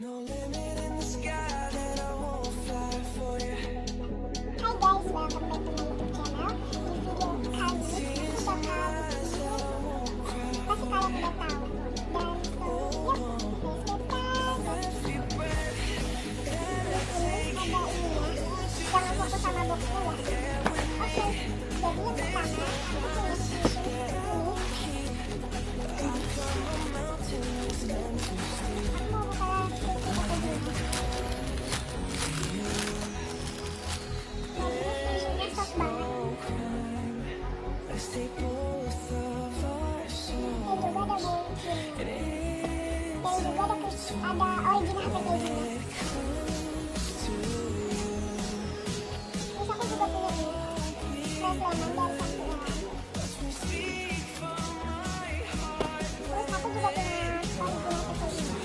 No limit in the sky that I won't fly for you. Hi guys, welcome back to my YouTube channel. Di video kali ini aku bakal kasih kalian udah tahu. Dan yuk, let's get started. Di sini ada ininya. Jangan fokus sama boxnya ya. Oke, jadi yang pertama aku punya solution ini. Aku mau buka solution pakai gini. Take both of our souls. Dan juga ada mungkin. Dan juga ada original packagingnya. Terus aku juga punya ini. Fresh lemon dari Samsung. Terus aku juga punya original packagingnya.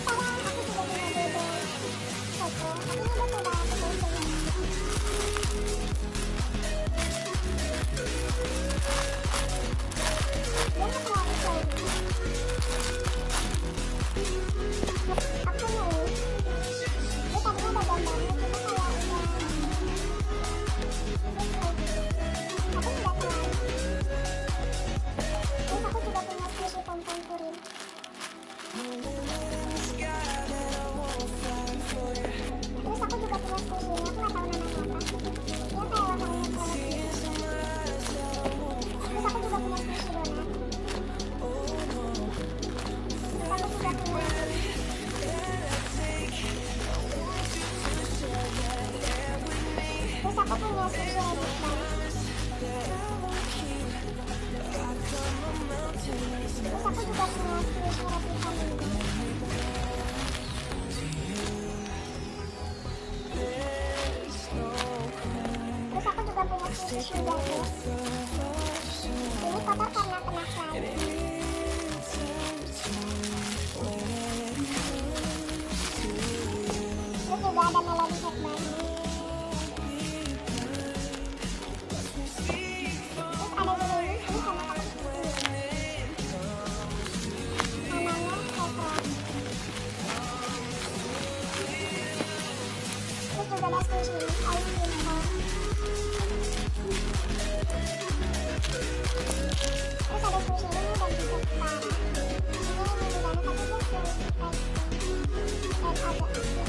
Sekarang aku juga punya bebe foto. Aku udah coba packagingnya. Terus aku punya susu enak banget. Terus aku juga punya susu replikan ini. Terus aku juga punya susu sugar glass. Ini kotor karena kena fly. Terus juga ada melody headband. Juga ada sushi ini, ice cream bar. Terus ada sushi ini dan bisa setara. Ini lebih banyak tapi itu sushi ice cream. Dan ada